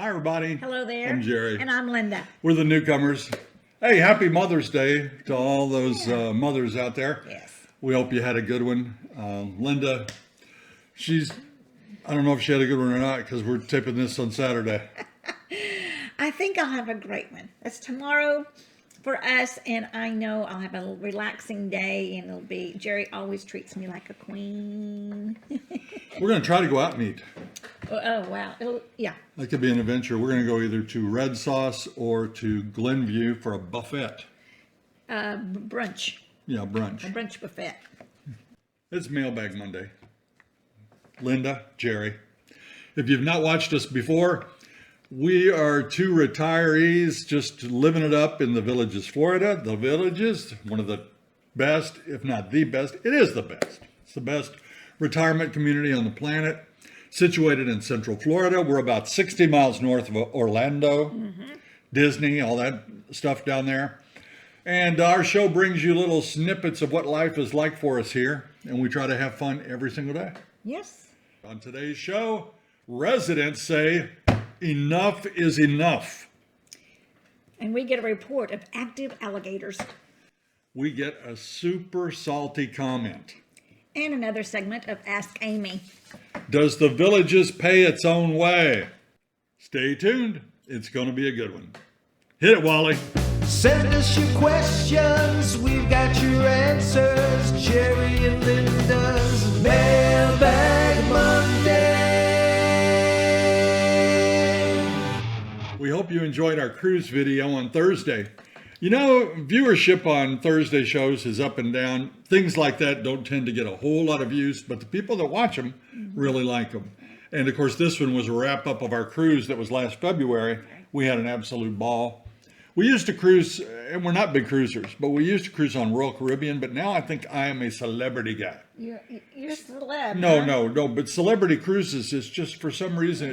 Hi, everybody. Hello there. I'm Jerry. And I'm Linda. We're the Newcomers. Hey, happy Mother's Day to all those mothers out there. Yes. We hope you had a good one. Linda, I don't know if she had a good one or not because we're taping this on Saturday. I think I'll have a great one. It's tomorrow for us, and I know I'll have a relaxing day, and it'll be, Jerry always treats me like a queen. We're going to try to go out and eat. Oh, wow. Yeah. That could be an adventure. We're going to go either to Red Sauce or to Glenview for a buffet. Brunch. Yeah, brunch. A brunch buffet. It's Mailbag Monday. Linda, Jerry. If you've not watched us before, we are two retirees just living it up in the Villages, Florida. The Villages, one of the best, if not the best. It is the best. It's the best retirement community on the planet. Situated in Central Florida. We're about 60 miles north of Orlando, Disney, all that stuff down there. And our show brings you little snippets of what life is like for us here. And we try to have fun every single day. Yes. On today's show, residents say enough is enough. And we get a report of active alligators. We get a super salty comment. And another segment of Ask Amy. Does the Villages pay its own way? Stay tuned. It's going to be a good one. Hit it, Wally. Send us your questions. We've got your answers. Jerry and Linda's Mailbag Monday. We hope you enjoyed our cruise video on Thursday. You know, viewership on Thursday shows is up and down. Things like that don't tend to get a whole lot of views, but the people that watch them really like them. And of course, this one was a wrap up of our cruise that was last February. We had an absolute ball. We used to cruise, and we're not big cruisers, but we used to cruise on Royal Caribbean, but now I think I am a celebrity guy. You're celeb. No, but celebrity cruises is just, for some reason,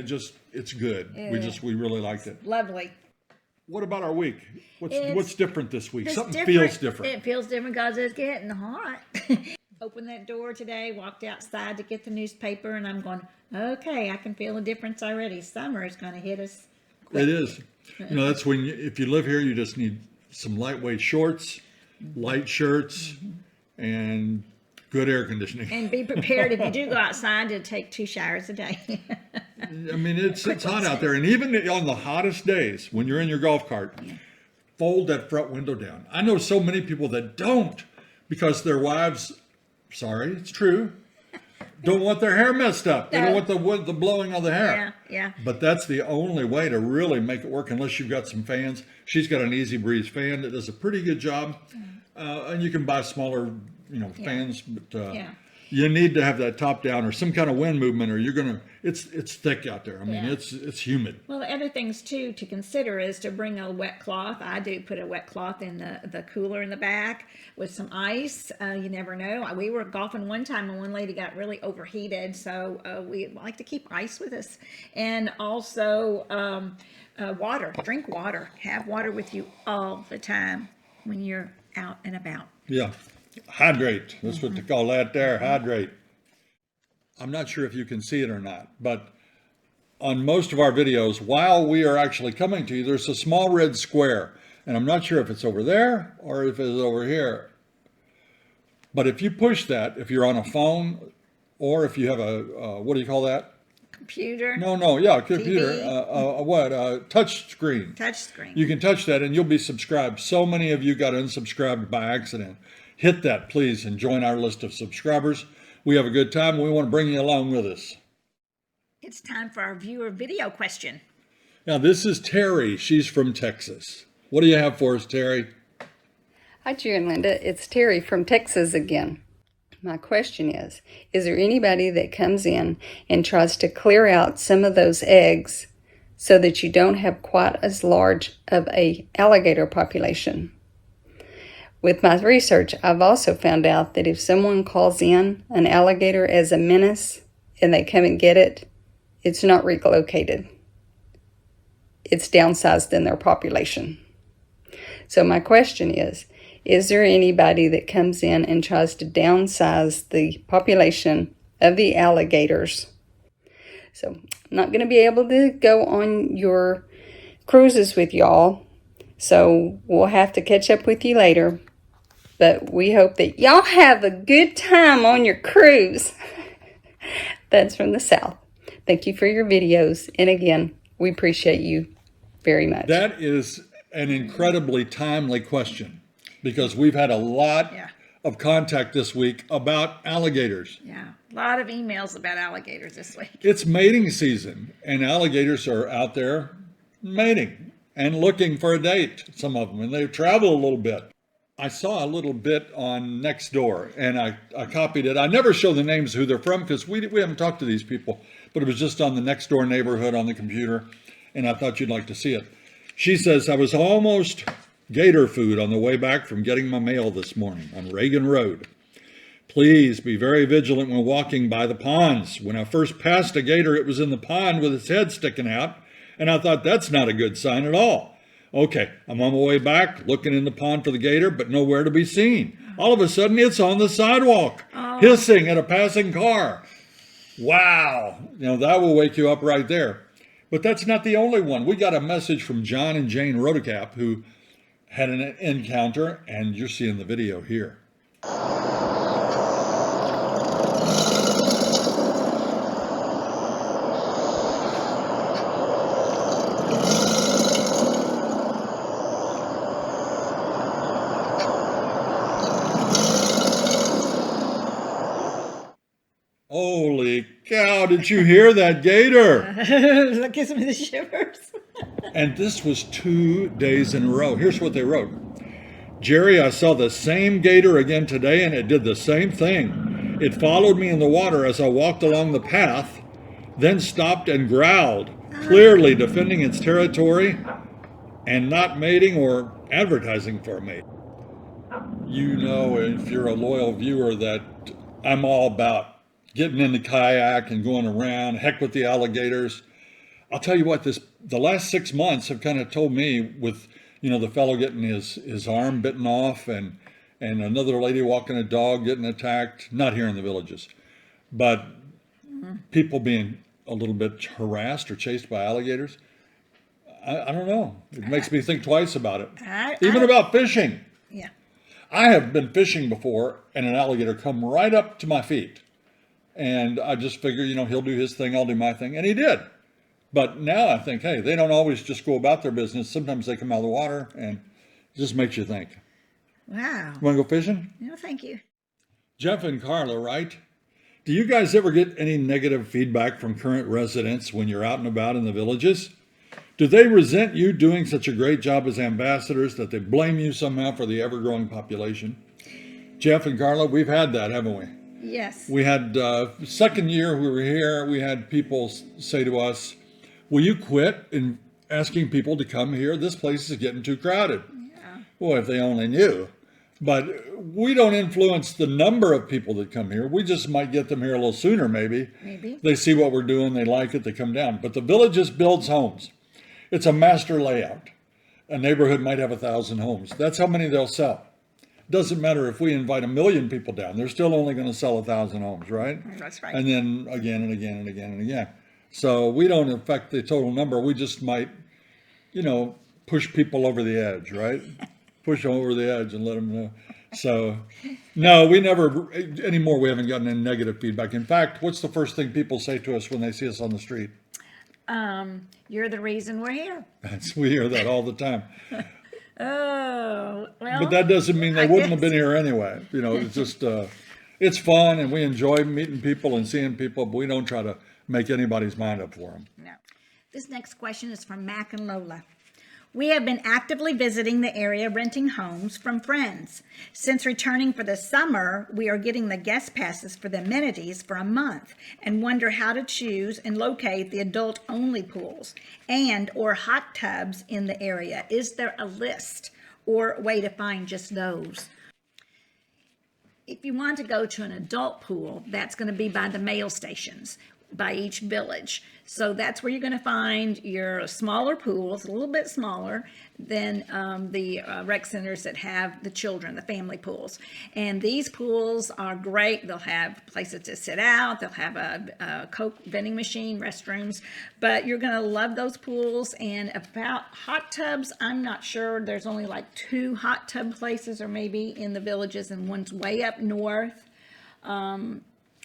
it's good. We really liked it. Lovely. What about our week? What's different this week? Something different. feels different. It feels different because it's getting hot. Opened that door today, walked outside to get the newspaper, and I'm going, okay, I can feel a difference already. Summer is going to hit us quick. It is. You know, that's when, if you live here, you just need some lightweight shorts, light shirts, and good air conditioning. And be prepared if you do go outside to take 2 showers a day. I mean, it's hot out there. And even on the hottest days, when you're in your golf cart, fold that front window down. I know so many people that don't because their wives, sorry, it's true, don't want their hair messed up. They don't want the blowing of the hair. Yeah. But that's the only way to really make it work unless you've got some fans. She's got an Easy Breeze fan that does a pretty good job. And you can buy smaller, fans, but you need to have that top down or some kind of wind movement, or you're gonna. It's thick out there. I mean, it's humid. Well, the other things too to consider is to bring a wet cloth. I do put a wet cloth in the cooler in the back with some ice. You never know. We were golfing one time and one lady got really overheated, so we like to keep ice with us, and also water. Drink water. Have water with you all the time when you're out and about. Yeah. Hydrate. That's what they call that there. Hydrate. I'm not sure if you can see it or not, but on most of our videos, while we are actually coming to you, there's a small red square. And I'm not sure if it's over there or if it's over here. But if you push that, if you're on a phone or if you have a, what do you call that? Computer. Computer. Touch screen. Touch screen. You can touch that and you'll be subscribed. So many of you got unsubscribed by accident. Hit that, please, and join our list of subscribers. We have a good time. We want to bring you along with us. It's time for our viewer video question. Now, this is Terry. She's from Texas. What do you have for us, Terry? Hi, Jerry and Linda. It's Terry from Texas again. My question is there anybody that comes in and tries to clear out some of those eggs so that you don't have quite as large of a alligator population? With my research, I've also found out that if someone calls in an alligator as a menace and they come and get it, it's not relocated. It's downsized in their population. So my question is there anybody that comes in and tries to downsize the population of the alligators So I'm not going to be able to go on your cruises with y'all. So we'll have to catch up with you later. But we hope that y'all have a good time on your cruise. That's from the South. Thank you for your videos. And again, we appreciate you very much. That is an incredibly timely question because we've had a lot of contact this week about alligators. Yeah, a lot of emails about alligators this week. It's mating season, and alligators are out there mating and looking for a date, some of them, and they travel a little bit. I saw a little bit on Nextdoor, and I copied it. I never show the names who they're from because we haven't talked to these people, but it was just on the Nextdoor neighborhood on the computer, and I thought you'd like to see it. She says, I was almost gator food on the way back from getting my mail this morning on Reagan Road. Please be very vigilant when walking by the ponds. When I first passed a gator, it was in the pond with its head sticking out, and I thought that's not a good sign at all. Okay, I'm on my way back, looking in the pond for the gator, but nowhere to be seen. All of a sudden, it's on the sidewalk, hissing at a passing car. Wow, that will wake you up right there. But that's not the only one. We got a message from John and Jane Rotacap who had an encounter, and you're seeing the video here. Holy cow, did you hear that gator? That gives me the shivers. And this was 2 days in a row. Here's what they wrote. Jerry, I saw the same gator again today, and it did the same thing. It followed me in the water as I walked along the path, then stopped and growled, clearly defending its territory and not mating or advertising for a mate. You know, if you're a loyal viewer, that I'm all about getting in the kayak and going around, heck with the alligators. I'll tell you what, the last 6 months have kind of told me with, the fellow getting his arm bitten off and another lady walking a dog getting attacked, not here in the villages, but people being a little bit harassed or chased by alligators. I don't know. It makes me think twice about it. Even about fishing. Yeah. I have been fishing before and an alligator come right up to my feet. And I just figure, he'll do his thing, I'll do my thing. And he did. But now I think, hey, they don't always just go about their business. Sometimes they come out of the water and it just makes you think. Wow. You want to go fishing? No, thank you. Jeff and Carla, right? Do you guys ever get any negative feedback from current residents when you're out and about in the villages? Do they resent you doing such a great job as ambassadors that they blame you somehow for the ever-growing population? Jeff and Carla, we've had that, haven't we? Yes. We had, second year we were here, we had people say to us, will you quit in asking people to come here? This place is getting too crowded. Yeah. Boy, if they only knew. But we don't influence the number of people that come here. We just might get them here a little sooner, maybe. Maybe. They see what we're doing, they like it, they come down. But the village just builds homes. It's a master layout. A neighborhood might have 1,000 homes. That's how many they'll sell. Doesn't matter if we invite 1 million people down, they're still only going to sell 1,000 homes, right? That's right. And then again and again and again and again. So we don't affect the total number. We just might, push people over the edge, right? Push them over the edge and let them know. So, no, we never, anymore, we haven't gotten any negative feedback. In fact, what's the first thing people say to us when they see us on the street? You're the reason we're here. We hear that all the time. Oh, well. But that doesn't mean they I wouldn't have guess. been here anyway. It's just, it's fun and we enjoy meeting people and seeing people, but we don't try to make anybody's mind up for them. No. This next question is from Mac and Lola. We have been actively visiting the area renting homes from friends. Since returning for the summer, we are getting the guest passes for the amenities for a month and wonder how to choose and locate the adult-only pools and or hot tubs in the area. Is there a list or way to find just those? If you want to go to an adult pool, that's going to be by the mail stations. by each village. So that's where you're going to find your smaller pools, a little bit smaller than the rec centers that have the children, the family pools. And these pools are great. They'll have places to sit out. They'll have a Coke vending machine, restrooms. But you're going to love those pools. And about hot tubs, I'm not sure. There's only like 2 hot tub places or maybe in the villages, and one's way up north.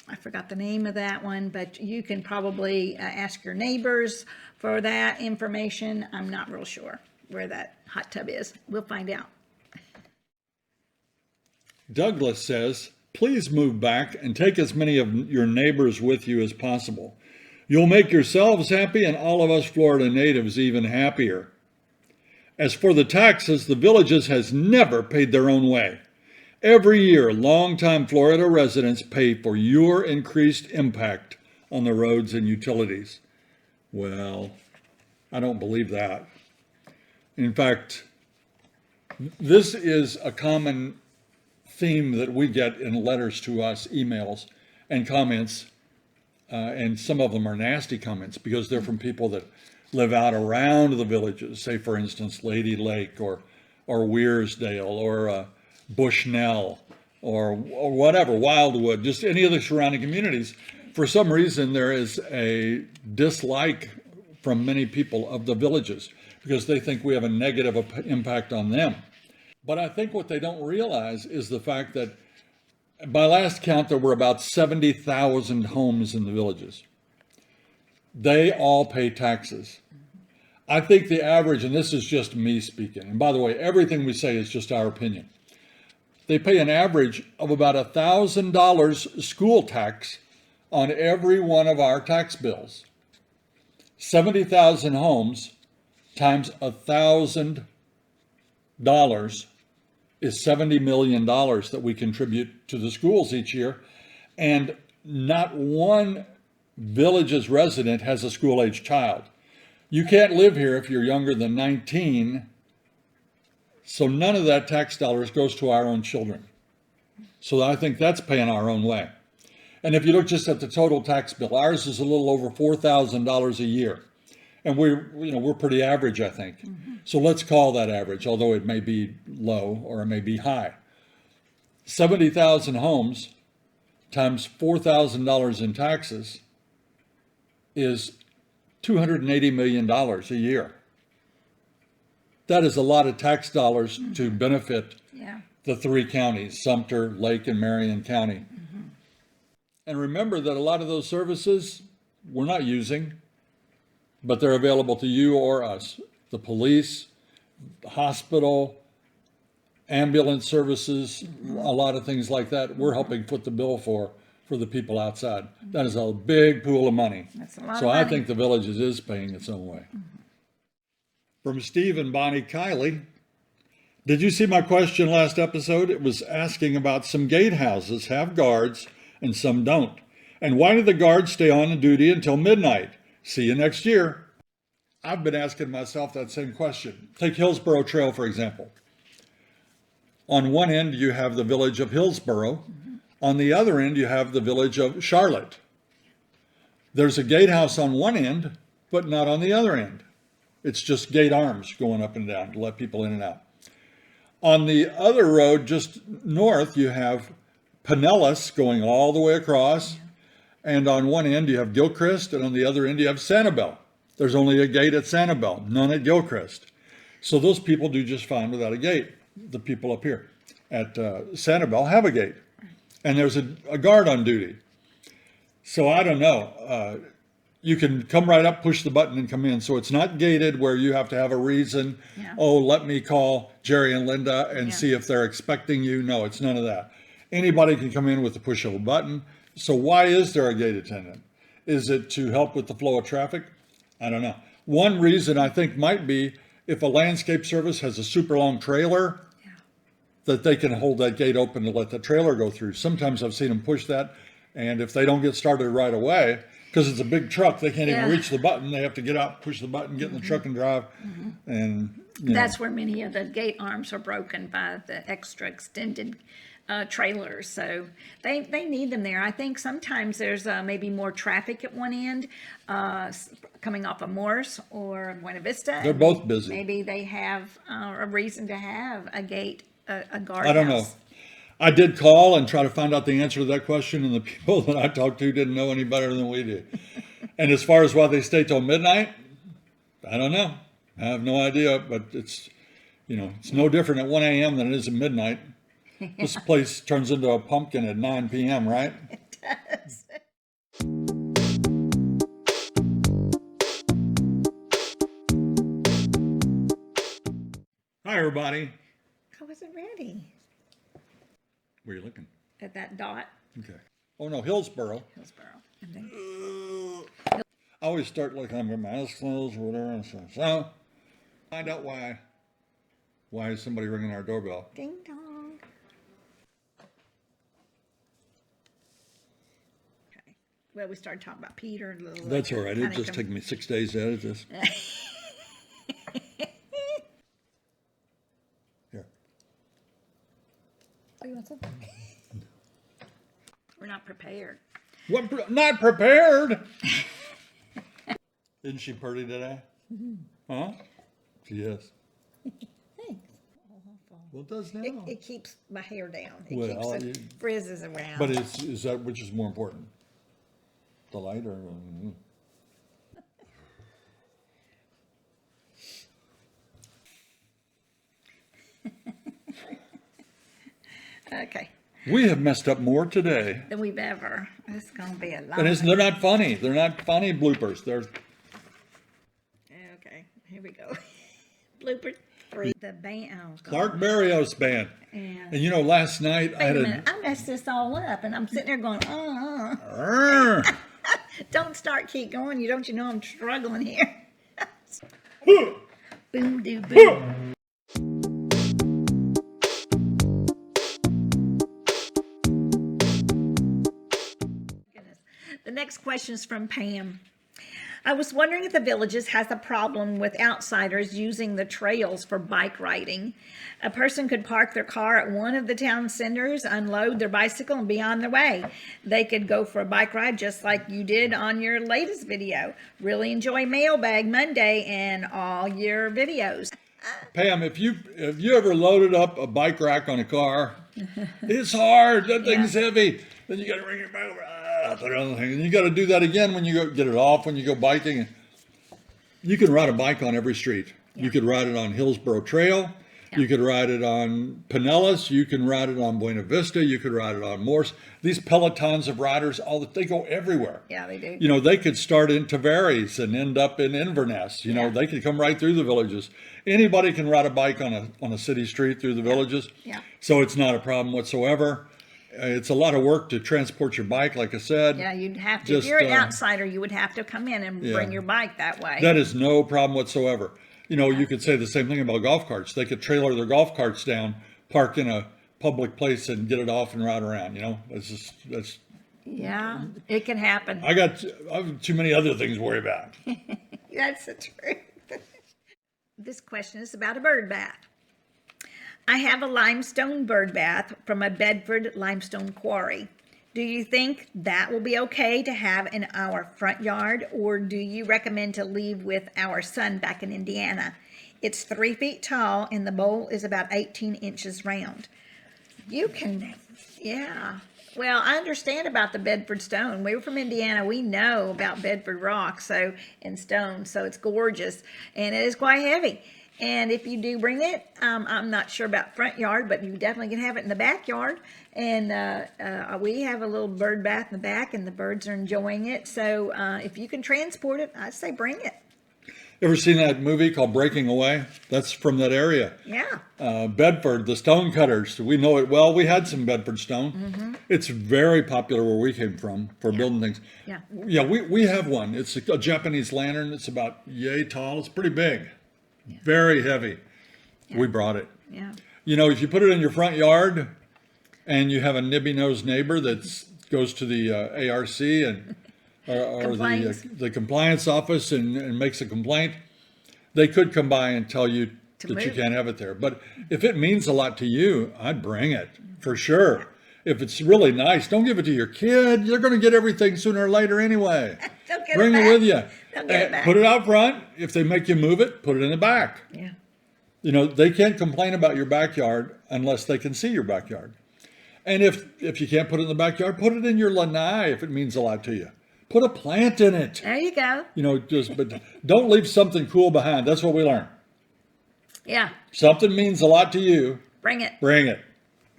I forgot the name of that one, but you can probably ask your neighbors for that information. I'm not real sure where that hot tub is. We'll find out. Douglas says, please move back and take as many of your neighbors with you as possible. You'll make yourselves happy and all of us Florida natives even happier. As for the taxes, the villages has never paid their own way. Every year, longtime Florida residents pay for your increased impact on the roads and utilities. Well, I don't believe that. In fact, this is a common theme that we get in letters to us, emails, and comments, and some of them are nasty comments because they're from people that live out around the villages, say, for instance, Lady Lake or Weirsdale or Bushnell or whatever, Wildwood, just any of the surrounding communities. For some reason, there is a dislike from many people of the villages because they think we have a negative impact on them. But I think what they don't realize is the fact that by last count, there were about 70,000 homes in the villages. They all pay taxes. I think the average, and this is just me speaking, and by the way, everything we say is just our opinion. They pay an average of about $1,000 school tax on every one of our tax bills. 70,000 homes times $1,000 is $70 million that we contribute to the schools each year. And not one village's resident has a school-age child. You can't live here if you're younger than 19. So none of that tax dollars goes to our own children. So I think that's paying our own way. And if you look just at the total tax bill, ours is a little over $4,000 a year. And we're pretty average, I think. So let's call that average, although it may be low or it may be high. 70,000 homes times $4,000 in taxes is $280 million a year. That is a lot of tax dollars to benefit the 3 counties, Sumter, Lake, and Marion County. And remember that a lot of those services we're not using, but they're available to you or us. The police, the hospital, ambulance services, a lot of things like that. We're helping foot the bill for the people outside. That is a big pool of money. That's a lot So of I money. think the villages is paying its own way. From Steve and Bonnie Kiley, did you see my question last episode? It was asking about some gatehouses have guards and some don't. And why do the guards stay on duty until midnight? See you next year. I've been asking myself that same question. Take Hillsborough Trail, for example. On one end, you have the village of Hillsborough. On the other end, you have the village of Charlotte. There's a gatehouse on one end, but not on the other end. It's just gate arms going up and down to let people in and out. On the other road, just north, you have Pinellas going all the way across. And on one end, you have Gilchrist, and on the other end, you have Sanibel. There's only a gate at Sanibel, none at Gilchrist. So those people do just fine without a gate. The people up here at Sanibel have a gate. And there's a guard on duty. So I don't know. You can come right up, push the button, and come in. So it's not gated where you have to have a reason. Yeah. Oh, let me call Jerry and Linda and see if they're expecting you. No, it's none of that. Anybody can come in with the push of a button. So why is there a gate attendant? Is it to help with the flow of traffic? I don't know. One reason I think might be if a landscape service has a super long trailer, that they can hold that gate open to let the trailer go through. Sometimes I've seen them push that, and if they don't get started right away, because it's a big truck, they can't even reach the button. They have to get out, push the button, get in the truck and drive. And That's where many of the gate arms are broken by the extra extended trailers, so they need them there. I think sometimes there's maybe more traffic at one end, coming off of Morse or Buena Vista. They're both busy. Maybe they have a reason to have a gate, a guard I don't know. house. I did call and try to find out the answer to that question, and the people that I talked to didn't know any better than we did. And as far as why they stay till midnight, I don't know. I have no idea, but it's, it's no different at 1 a.m. than it is at midnight. This place turns into a pumpkin at 9 p.m., right? It does. Hi, everybody. I wasn't ready. Where are you looking? At that dot, Okay. Oh, no, Hillsboro. Hillsboro. And then, I always start like I'm with my eyes closed or whatever. And so find out why is somebody ringing our doorbell? ding dong. Okay. Well, we started talking about Peter. And little, That's all right. It kinda just took me 6 days to edit this. Here. Oh, you want some? We're not prepared. What? Not prepared. Isn't she pretty today? Huh? She is. Thanks. Well, it does now. It keeps my hair down. It Well, keeps the frizzes around. But is that which is more important? The light or? Okay. We have messed up more today. Than we've ever. It's going to be a lot. And they're not funny. They're not funny bloopers. They're Okay. Here we go. Blooper 3. The band. Oh, God. Clark Barrios band. Yeah. And last night I Wait had a minute. I messed this all up, and I'm sitting there going, Arr. Don't start, keep going. You know I'm struggling here. Boom, doo, boom. Goodness. The next question is from Pam. I was wondering if the Villages has a problem with outsiders using the trails for bike riding. A person could park their car at one of the town centers, unload their bicycle, and be on their way. They could go for a bike ride just like you did on your latest video. Really enjoy Mailbag Monday and all your videos. Pam, if you ever loaded up a bike rack on a car, it's hard. That thing's heavy. Then you got to bring it back over. Put it on the thing. And you got to do that again when you go get it off, when you go biking. You can ride a bike on every street. You could ride it on Hillsboro Trail. You could ride it on Pinellas. You can ride it on Buena Vista. You could ride it on Morse. These pelotons of riders, they go everywhere. Yeah, they do. They could start in Tavares and end up in Inverness. They could come right through the villages. Anybody can ride a bike on a city street through the villages. Yeah. So it's not a problem whatsoever. It's a lot of work to transport your bike, like I said. Yeah, you'd have to. Just, if you're an outsider, you would have to come in and bring your bike that way. That is no problem whatsoever. You could say the same thing about golf carts. They could trailer their golf carts down, park in a public place, and get it off and ride around. That's. Yeah, it can happen. I have too many other things to worry about. That's the truth. This question is about a bird bath. I have a limestone bird bath from a Bedford limestone quarry. Do you think that will be okay to have in our front yard, or do you recommend to leave with our son back in Indiana? It's 3 feet tall and the bowl is about 18 inches round. You can, yeah. Well, I understand about the Bedford stone. We were from Indiana. We know about Bedford rock and stone, so it's gorgeous, and it is quite heavy. And if you do bring it, I'm not sure about front yard, but you definitely can have it in the backyard. And we have a little bird bath in the back, and the birds are enjoying it. So if you can transport it, I'd say bring it. Ever seen that movie called Breaking Away? That's from that area. Yeah. Bedford, the stone cutters. We know it well. We had some Bedford stone. Mm-hmm. It's very popular where we came from for building things. Yeah. Yeah, we have one. It's a Japanese lantern. It's about yay tall. It's pretty big. Yeah. Very heavy. Yeah. We brought it. Yeah. If you put it in your front yard and you have a nibby-nosed neighbor that goes to the ARC and or the compliance office and makes a complaint, they could come by and tell you To that you move. can't have it there. But if it means a lot to you, I'd bring it for sure. If it's really nice, don't give it to your kid. You're going to get everything sooner or later anyway. Don't get Bring it it back. with you. Don't get it back. Put it out front. If they make you move it, put it in the back. Yeah. You know, they can't complain about your backyard unless they can see your backyard. And if you can't put it in the backyard, put it in your lanai if it means a lot to you. Put a plant in it. There you go. You know, but don't leave something cool behind. That's what we learn. Yeah. Something means a lot to you. Bring it. Bring it.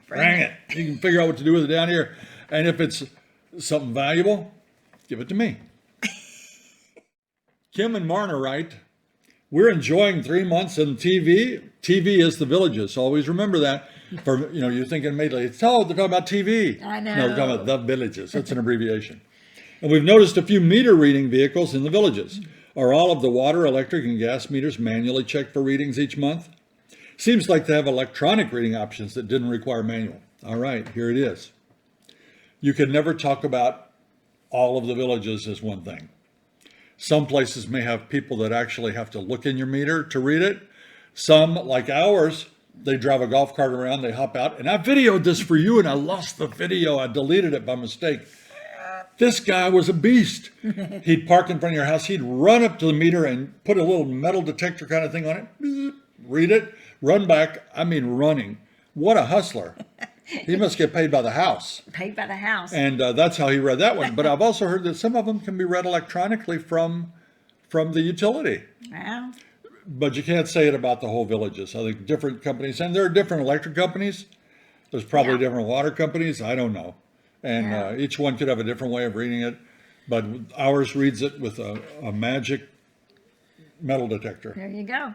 Bring it. You can figure out what to do with it down here. And if it's something valuable, give it to me. Kim and Marna write, we're enjoying 3 months in TV. TV is the Villages. Always remember that. For, you know, you're thinking immediately, they're talking about TV. I know. No, they're talking about the Villages. That's an abbreviation. And we've noticed a few meter reading vehicles in the Villages. Are all of the water, electric, and gas meters manually checked for readings each month? Seems like they have electronic reading options that didn't require manual. All right, here it is. You can never talk about all of the Villages as one thing. Some places may have people that actually have to look in your meter to read it. Some, like ours, they drive a golf cart around, they hop out, and I videoed this for you and I lost the video. I deleted it by mistake. This guy was a beast. He'd park in front of your house. He'd run up to the meter and put a little metal detector kind of thing on it, read it, run back. I mean, running. What a hustler. He must get paid by the house. Paid by the house. And that's how he read that one. But I've also heard that some of them can be read electronically from the utility. Well, But you can't say it about the whole Villages. I think different companies, and there are different electric companies. There's probably Yeah. different water companies. I don't know. And Yeah. each one could have a different way of reading it. But ours reads it with a magic metal detector. there you go.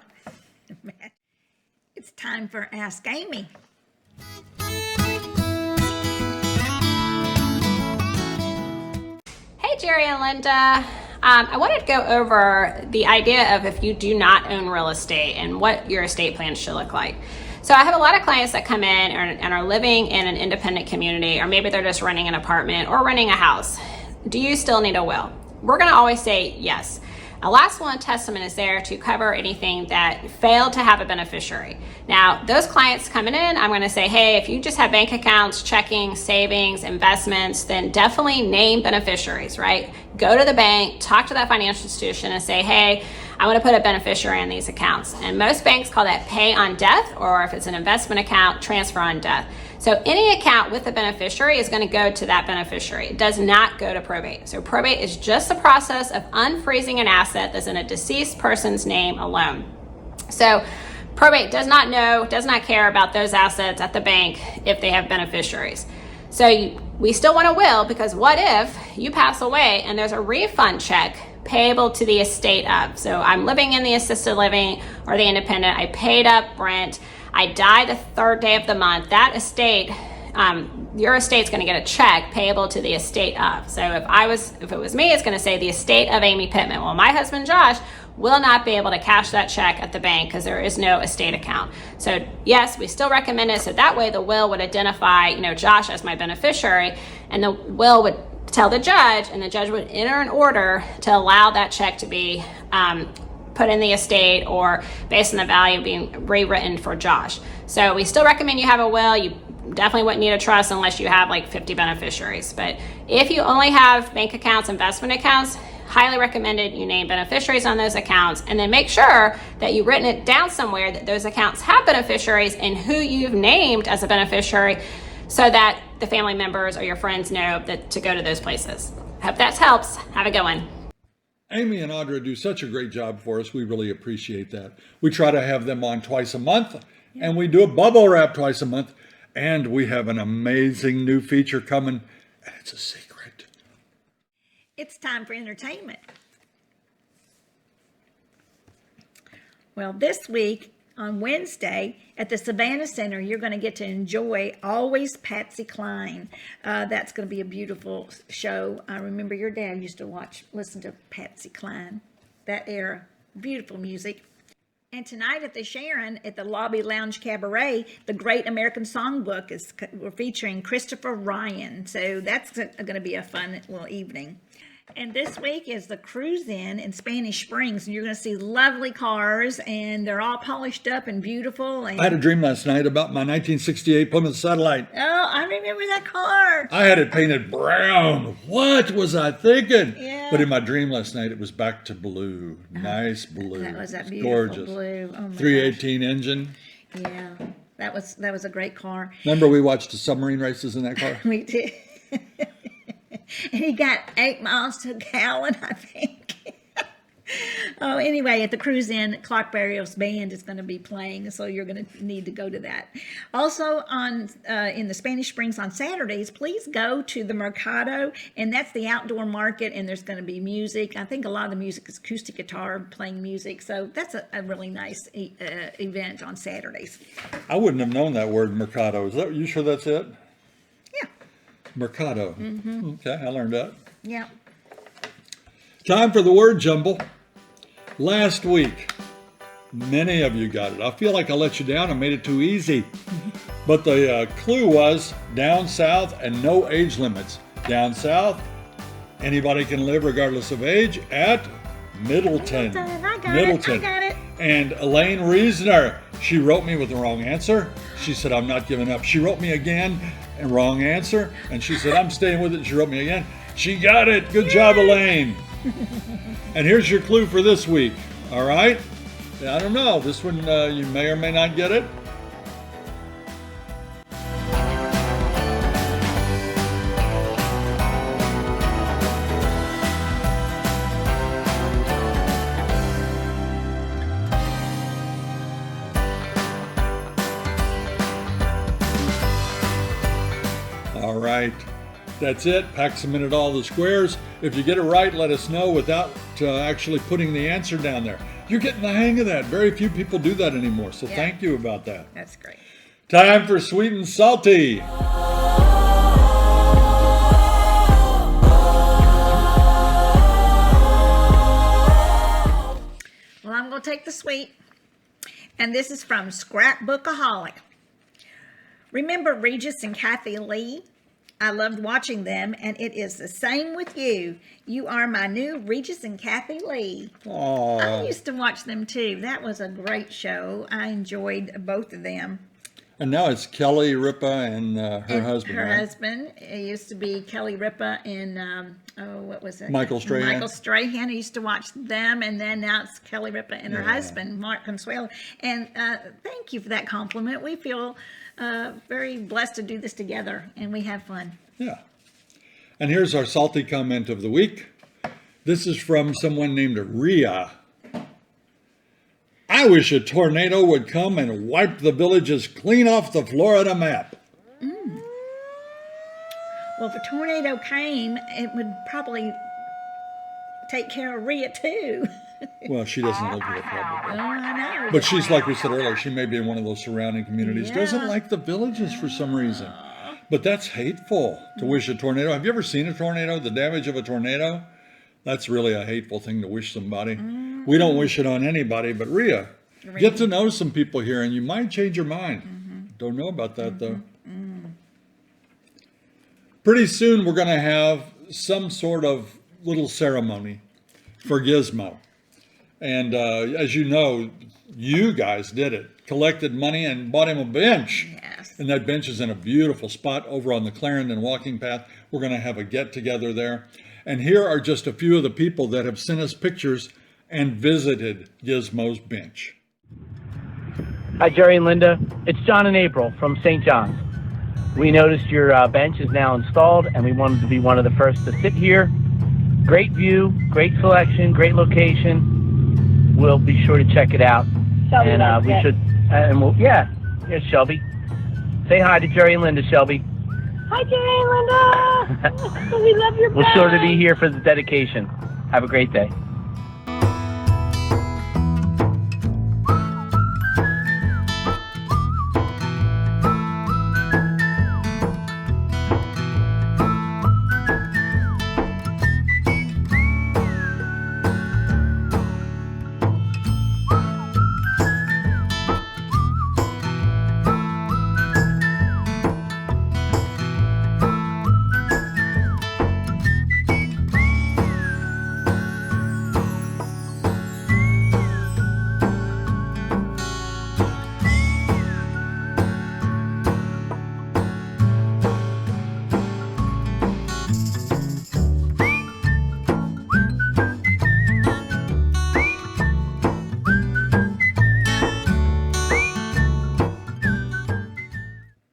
It's time for Ask Amy. Hey, Jerry and Linda. I wanted to go over the idea of if you do not own real estate and what your estate plan should look like. So I have a lot of clients that come in and are living in an independent community, or maybe they're just renting an apartment or renting a house. Do you still need a will? We're going to always say yes. A last will and testament is there to cover anything that failed to have a beneficiary. Now, those clients coming in, I'm going to say, hey, if you just have bank accounts, checking, savings, investments, then definitely name beneficiaries, right? Go to the bank, talk to that financial institution and say, hey, I want to put a beneficiary in these accounts. And most banks call that pay on death, or if it's an investment account, transfer on death. So any account with a beneficiary is going to go to that beneficiary. It does not go to probate. So probate is just the process of unfreezing an asset that's in a deceased person's name alone. So probate does not care about those assets at the bank if they have beneficiaries. So we still want a will, because what if you pass away and there's a refund check payable to the estate of? So I'm living in the assisted living or the independent. I paid up rent. I die the third day of the month. That estate, your estate's going to get a check payable to the estate of. So if it was me, it's going to say the estate of Amy Pittman. Well, my husband Josh will not be able to cash that check at the bank because there is no estate account. So yes, we still recommend it. So that way the will would identify, Josh as my beneficiary, and the will would tell the judge, and the judge would enter an order to allow that check to be put in the estate, or based on the value being rewritten for Josh. So we still recommend you have a will. You definitely wouldn't need a trust unless you have like 50 beneficiaries. But if you only have bank accounts, investment accounts, highly recommended you name beneficiaries on those accounts, and then make sure that you've written it down somewhere that those accounts have beneficiaries and who you've named as a beneficiary, so that the family members or your friends know that to go to those places. Hope that helps. Have a good one. Amy and Audra do such a great job for us. We really appreciate that. We try to have them on twice a month, and we do a bubble wrap twice a month. And we have an amazing new feature coming, and it's a secret. It's time for entertainment. Well, this week on Wednesday at the Savannah Center, you're going to get to enjoy Always Patsy Cline. That's going to be a beautiful show. I remember your dad used to listen to Patsy Cline, that era. Beautiful music. And tonight at the Sharon, at the Lobby Lounge Cabaret, the Great American Songbook we're featuring Christopher Ryan. So that's going to be a fun little evening. And this week is the Cruise in Spanish Springs, and you're going to see lovely cars, and they're all polished up and beautiful. And I had a dream last night about my 1968 Plymouth Satellite. oh, I remember that car. I had it painted brown. What was I thinking? Yeah. But in my dream last night, it was back to blue. Nice blue. That was that It's beautiful gorgeous. blue. Oh my 318 engine. gosh. Yeah, that was a great car. Remember we watched the submarine races in that car? We did. And he got 8 miles to a gallon, I think. Oh, anyway, at the Cruise In, Clark Barrios Band is going to be playing, so you're going to need to go to that. Also, on in the Spanish Springs on Saturdays, please go to the Mercado, and that's the outdoor market, and there's going to be music. I think a lot of the music is acoustic guitar playing music, so that's a really nice event on Saturdays. I wouldn't have known that word, Mercado. Is that, you sure that's it? Yeah, Mercado. Okay, I learned that. yeah. Time for the word jumble. Last week, many of you got it. I feel like I let you down. I made it too easy. But the clue was down south and no age limits. Down south, anybody can live regardless of age at Middleton. I got it. And Elaine Reasoner, she wrote me with the wrong answer. She said, I'm not giving up. She wrote me again, and wrong answer. And she said, I'm staying with it. She wrote me again. She got it. Good job, Elaine. And here's your clue for this week. All right? I don't know. This one, you may or may not get it. All right. That's it. Pack some in at all the squares. If you get it right, let us know without actually putting the answer down there. You're getting the hang of that. Very few people do that anymore, so Yeah. thank you about that. That's great. Time for Sweet and Salty. Well, I'm going to take the sweet. And this is from Scrapbookaholic. Remember Regis and Kathy Lee? I loved watching them, and it is the same with you. You are my new Regis and Kathy Lee. I Aww. used to watch them too. That was a great show. I enjoyed both of them. And now it's Kelly Ripa and her And husband, Her right? husband. It used to be Kelly Ripa and, what was it? Michael Strahan. Michael Strahan. I used to watch them, and then now it's Kelly Ripa and her husband, Mark Consuelo. And thank you for that compliment. We feel very blessed to do this together, and we have fun. Yeah. And here's our salty comment of the week. This is from someone named Rhea. I wish a tornado would come and wipe the villages clean off the Florida map. Well, if a tornado came, it would probably take care of Rhea too. Well, she doesn't live with it probably. Oh, I know. But she's, like we said earlier, she may be in one of those surrounding communities. Yeah. Doesn't like the villages for some reason. But that's hateful to wish a tornado. Have you ever seen a tornado? The damage of a tornado? That's really a hateful thing to wish somebody. We don't wish it on anybody, but Rhea, get to know some people here and you might change your mind. Don't know about that though. Pretty soon we're going to have some sort of little ceremony for Gizmo. And as you know, you guys did it. Collected money and bought him a bench. Yes. And that bench is in a beautiful spot over on the Clarendon walking path. We're going to have a get together there. And here are just a few of the people that have sent us pictures and visited Gizmo's bench. Hi, Jerry and Linda. It's John and April from St. John's. We noticed your bench is now installed, and we wanted to be one of the first to sit here. Great view, great selection, great location. We'll be sure to check it out. Shelby And likes we it. should, and we'll, yeah, here's Shelby. Say hi to Jerry and Linda, Shelby. Hi, Jerry and Linda. We love your We'll sure to be bag. here for the dedication. Have a great day.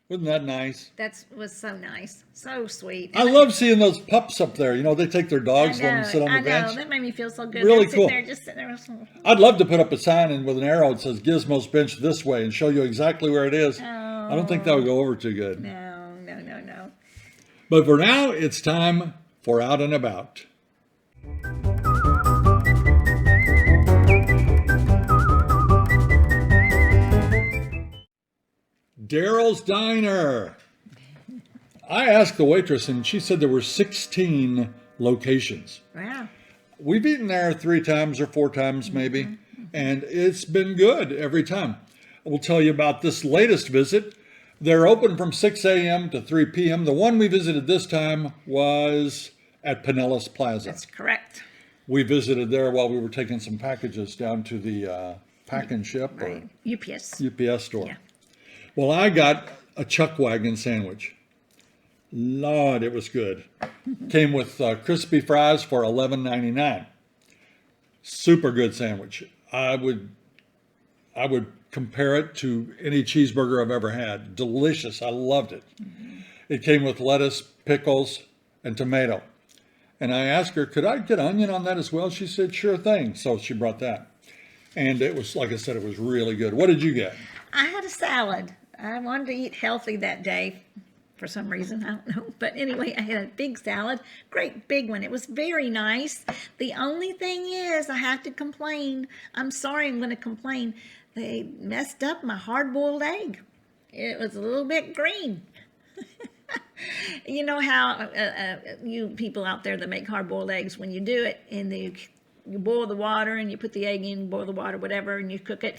Wasn't that nice? That was so nice, so sweet. I love seeing those pups up there. You know, they take their dogs, let them sit on the I know. bench. That made me feel so good. Really They're cool. Just sitting there. I'd love to put up a sign and with an arrow that says Gizmo's bench this way and show you exactly where it is. I don't think that would go over too good. No. But for now, it's time for Out and About. Daryl's Diner. I asked the waitress and she said there were 16 locations. Wow. We've eaten there 3 times or 4 times maybe, and it's been good every time. I will tell you about this latest visit. They're open from 6 a.m. to 3 p.m. The one we visited this time was at Pinellas Plaza. That's correct. We visited there while we were taking some packages down to the pack and ship Right. UPS. or UPS store. Yeah. Well, I got a Chuck Wagon sandwich. Lord, it was good. Came with crispy fries for $11.99. Super good sandwich. I would compare it to any cheeseburger I've ever had. Delicious. I loved it. It came with lettuce, pickles, and tomato. And I asked her, could I get onion on that as well? She said, sure thing. So she brought that. And it was, like I said, it was really good. What did you get? I had a salad. I wanted to eat healthy that day for some reason. I don't know. But anyway, I had a big salad, great big one. It was very nice. The only thing is I have to complain. I'm sorry, I'm going to complain. They messed up my hard-boiled egg. It was a little bit green. You know how you people out there that make hard-boiled eggs, when you do it and you boil the water and you put the egg in, boil the water, whatever, and you cook it,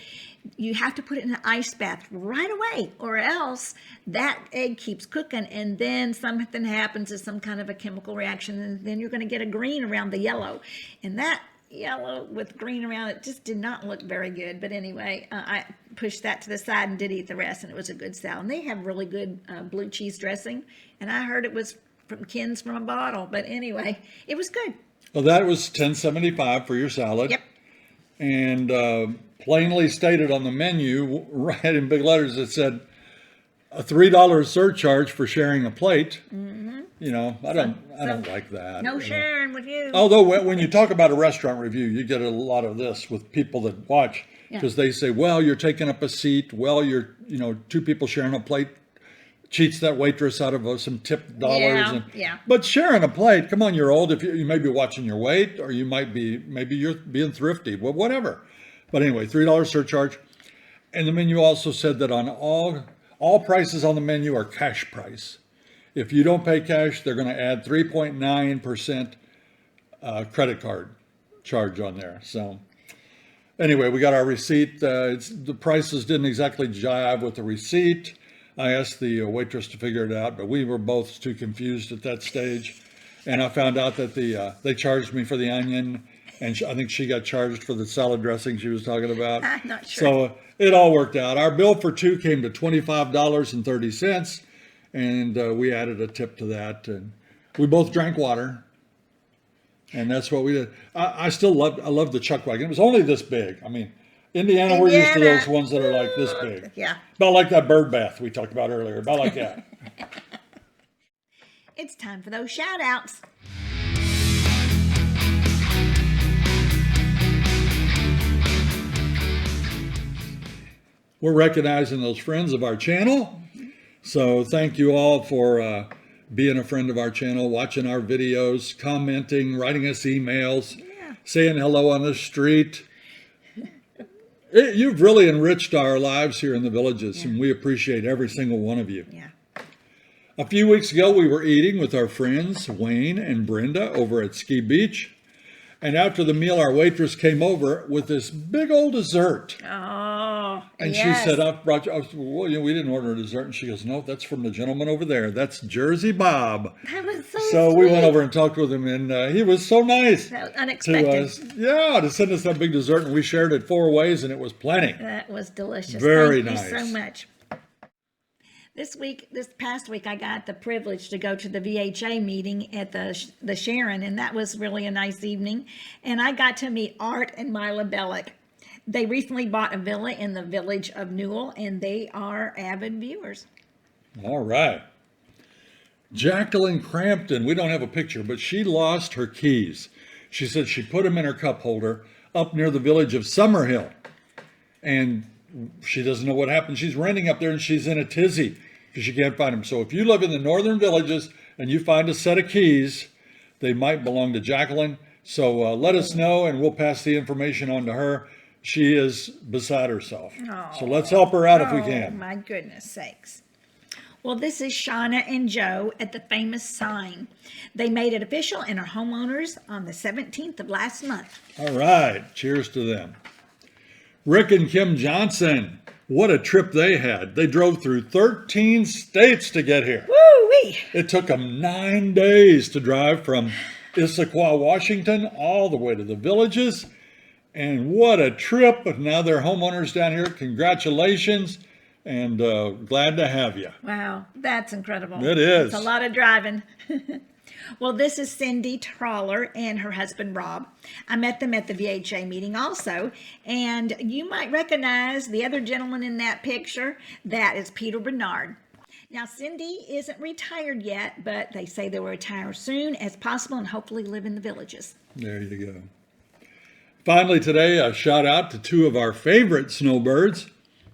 you have to put it in an ice bath right away, or else that egg keeps cooking and then something happens, to some kind of a chemical reaction, and then you're going to get a green around the yellow. And that yellow with green around it just did not look very good. But anyway, I pushed that to the side and did eat the rest, and it was a good salad. And they have really good blue cheese dressing, and I heard it was from Ken's from a bottle. But anyway, it was good. Well, that was $10.75 for your salad. Yep. And plainly stated on the menu, right in big letters, it said a $3 surcharge for sharing a plate. Mm-hmm. You know, I don't like that. No sharing with you. Although when you talk about a restaurant review, you get a lot of this with people that watch, because they say, well, you're taking up a seat. Well, you're, 2 people sharing a plate cheats that waitress out of some tip dollars. Yeah. But sharing a plate, come on, you're old. If you may be watching your weight, or you might be, maybe you're being thrifty. Well, whatever. But anyway, $3 surcharge. And the menu also said that on all prices on the menu are cash price. If you don't pay cash, they're going to add 3.9% credit card charge on there. So anyway, we got our receipt. The prices didn't exactly jive with the receipt. I asked the waitress to figure it out, but we were both too confused at that stage. And I found out that they charged me for the onion, and I think she got charged for the salad dressing she was talking about. I'm not sure. So it all worked out. Our bill for 2 came to $25.30, and we added a tip to that. And we both drank water, and that's what we did. I love the Chuck Wagon. It was only this big. I mean, Indiana, we're used to those ones that are like this big. Yeah. About like that bird bath we talked about earlier. About like that. It's time for those shout outs. We're recognizing those friends of our channel. So thank you all for being a friend of our channel, watching our videos, commenting, writing us emails, saying hello on the street. You've really enriched our lives here in the Villages, and we appreciate every single one of you. Yeah. A few weeks ago, we were eating with our friends, Wayne and Brenda, over at Ski Beach. And after the meal, our waitress came over with this big old dessert. Oh, And yes. she said, well, we didn't order a dessert. And she goes, no, that's from the gentleman over there. That's Jersey Bob. That was So we went sweet. over and talked with him, and he was so nice That was to unexpected. us. Yeah, to send us that big dessert, and we shared it 4 ways, and it was plenty. That was delicious. Very Thank nice. you so much. This past week, I got the privilege to go to the VHA meeting at the Sharon, and that was really a nice evening. And I got to meet Art and Mila Bellick. They recently bought a villa in the village of Newell, and they are avid viewers. All right. Jacqueline Crampton, we don't have a picture, but she lost her keys. She said she put them in her cup holder up near the village of Summerhill. And she doesn't know what happened. She's renting up there and she's in a tizzy because she can't find them. So if you live in the northern villages and you find a set of keys, they might belong to Jacqueline. So let us know and we'll pass the information on to her. She is beside herself. So let's help her out if we Oh, can. my goodness sakes. Well, this is Shauna and Joe at the famous sign. They made it official and are homeowners on the 17th of last month. All right. Cheers to them. Rick and Kim Johnson. What a trip they had. They drove through 13 states to get here. Woo-wee! It took them 9 days to drive from Issaquah, Washington, all the way to the villages. And what a trip. Now they're homeowners down here. Congratulations. And glad to have you. Wow, that's incredible. It is. It's a lot of driving. Well, this is Cindy Trawler and her husband, Rob. I met them at the VHA meeting also, and you might recognize the other gentleman in that picture. That is Peter Bernard. Now, Cindy isn't retired yet, but they say they will retire soon as possible and hopefully live in the villages. There you go. Finally today, a shout out to two of our favorite snowbirds,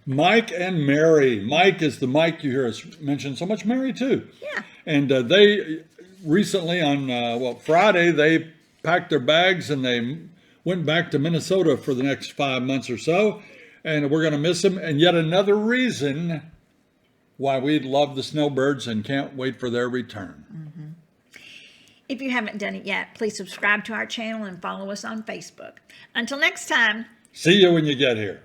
Mike and Mary. Mike is the Mike you hear us mention so much. Mary too. Yeah. And they recently on Friday, they packed their bags and they went back to Minnesota for the next 5 months or so. And we're going to miss them. And yet another reason why we love the snowbirds and can't wait for their return. If you haven't done it yet, please subscribe to our channel and follow us on Facebook. Until next time. See you when you get here.